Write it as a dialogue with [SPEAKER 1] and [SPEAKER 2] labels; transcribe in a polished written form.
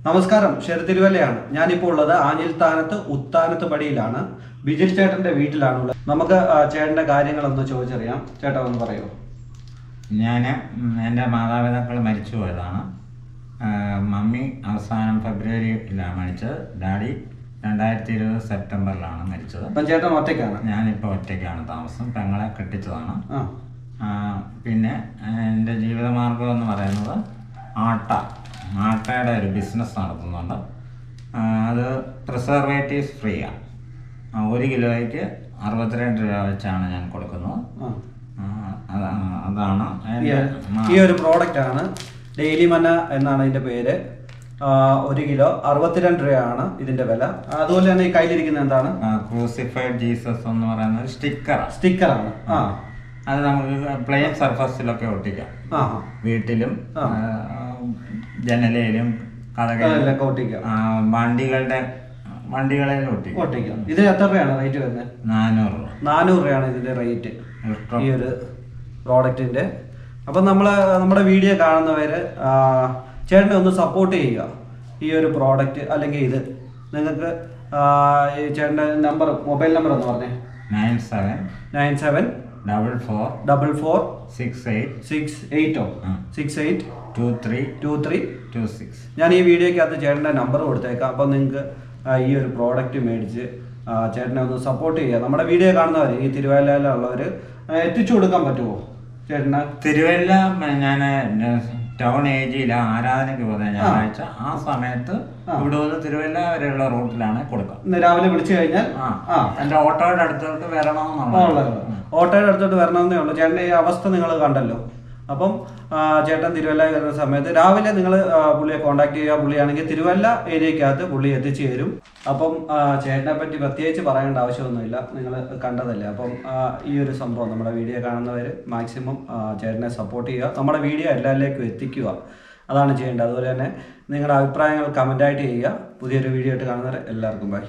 [SPEAKER 1] നമസ്കാരം, ഷെറി തിരുവല്ലയാണ്. ഞാനിപ്പോൾ ഉള്ളത് ആഞ്ഞിൽത്താനത്ത് ഉത്താനത്ത് പടിയിലാണ്. ബിജിൽ ചേട്ടന്റെ വീട്ടിലാണുള്ളത്. നമുക്ക് ചേട്ടന്റെ കാര്യങ്ങളൊന്ന് ചോദിച്ചറിയാം. ചേട്ടാ ഒന്ന് പറയോ?
[SPEAKER 2] എൻ്റെ മാതാപിതാക്കൾ മരിച്ചു പോയതാണ്. മമ്മി അവസാനം ഫെബ്രുവരിയിലാണ് മരിച്ചത്. ഡാഡി 2020 സെപ്റ്റംബറിലാണ് മരിച്ചത്.
[SPEAKER 1] അപ്പം ചേട്ടൻ ഒറ്റയ്ക്കാണ്?
[SPEAKER 2] ഞാനിപ്പോൾ ഒറ്റയ്ക്കാണ് താമസം. പെങ്ങളെ കെട്ടിച്ചതാണ്. പിന്നെ എൻ്റെ ജീവിതമാർഗം എന്ന് പറയുന്നത് ആട്ടയുടെ ഒരു ബിസിനസ് നടത്തുന്നുണ്ട്. അത് പ്രിസർവേറ്റീവ്സ് ഫ്രീയാണ്. 1 കിലോയ്ക്ക് 62 രൂപ വെച്ചാണ് ഞാൻ കൊടുക്കുന്നത്. അതാണ്
[SPEAKER 1] ഈ ഒരു പ്രോഡക്റ്റ് ആണ്. ഡെയിലി മന്ന എന്നാണ് ഇതിന്റെ പേര്. 1 കിലോ 62 രൂപയാണ് ഇതിന്റെ വില. അതുപോലെ തന്നെ ഈ കയ്യിലിരിക്കുന്ന എന്താണ്?
[SPEAKER 2] ക്രൂസിഫൈഡ് ജീസസ് എന്ന് പറയുന്ന ഒരു
[SPEAKER 1] സ്റ്റിക്കറാണ്.
[SPEAKER 2] അത് നമുക്ക് പ്ലെയിൻ സർഫസിലൊക്കെ ഒട്ടിക്കാം. വീട്ടിലും ജനലയിലും കടകളിലൊക്കെ ഒട്ടിക്കാം. വണ്ടികളിൽ ഒട്ടിക്കാം.
[SPEAKER 1] ഇത് എത്ര രൂപയാണ് റേറ്റ് വരുന്നത്? 400 രൂപയാണ് ഇതിന്റെ റേറ്റ് ഈ ഒരു പ്രോഡക്റ്റിന്റെ. അപ്പം നമ്മുടെ വീഡിയോ കാണുന്നവര് ചേട്ടനെ ഒന്ന് സപ്പോർട്ട് ചെയ്യുക. ഈ ഒരു പ്രോഡക്റ്റ് അല്ലെങ്കിൽ ഇത് നിങ്ങൾക്ക് ഈ ചേട്ടൻ്റെ മൊബൈൽ നമ്പർ ഒന്ന് പറഞ്ഞേ. 97 44 682326. ഞാൻ ഈ വീഡിയോക്കകത്ത് ചേട്ടൻ്റെ നമ്പർ കൊടുത്തേക്കാം. അപ്പം നിങ്ങൾക്ക് ഈ ഒരു പ്രോഡക്റ്റ് മേടിച്ച് ചേട്ടനെ ഒന്ന് സപ്പോർട്ട് ചെയ്യുക. നമ്മുടെ വീഡിയോ കാണുന്നവർ ഈ തിരുവല്ലയിലുള്ളവർ എത്തിച്ചു കൊടുക്കാൻ പറ്റുമോ ചേട്ടന്?
[SPEAKER 2] തിരുവല്ല ഞാൻ ടൗൺ ഏജിയിലെ ആരാധനയ്ക്ക് പോകുന്നത് ഞായറാഴ്ച. ആ സമയത്ത് ഇവിടെ നിന്ന് തിരുവല്ല വരെയുള്ള റൂട്ടിലാണ് കൊടുക്കുക.
[SPEAKER 1] രാവിലെ വിളിച്ചു കഴിഞ്ഞാൽ
[SPEAKER 2] എൻ്റെ ഓട്ടോയുടെ അടുത്തോട്ട് വരണമെന്നുള്ളത്.
[SPEAKER 1] ഓട്ടോയുടെ അടുത്തോട്ട് വരണമെന്നേ ഉള്ളൂ. ചേട്ടൻ്റെ ഈ അവസ്ഥ നിങ്ങൾ കണ്ടല്ലോ. അപ്പം ചേട്ടൻ തിരുവല്ല വരുന്ന സമയത്ത് രാവിലെ നിങ്ങൾ പുള്ളിയെ കോൺടാക്ട് ചെയ്യുക. പുള്ളിയാണെങ്കിൽ തിരുവല്ല ഏരിയക്കകത്ത് പുള്ളി എത്തിച്ചു തരും. അപ്പം ചേട്ടനെ പറ്റി പ്രത്യേകിച്ച് പറയേണ്ട ആവശ്യമൊന്നുമില്ല, നിങ്ങൾ കണ്ടതല്ലേ. അപ്പം ഈ ഒരു സംഭവം നമ്മുടെ വീഡിയോ കാണുന്നവർ മാക്സിമം ചേട്ടനെ സപ്പോർട്ട് ചെയ്യുക. നമ്മുടെ വീഡിയോ എല്ലാവരിലേക്കും എത്തിക്കുക, അതാണ് ചെയ്യേണ്ടത്. അതുപോലെ തന്നെ നിങ്ങളുടെ അഭിപ്രായങ്ങൾ കമൻ്റായിട്ട് ചെയ്യുക. പുതിയൊരു വീഡിയോ ആയിട്ട് കാണുന്നവരെ എല്ലാവർക്കും ബൈ.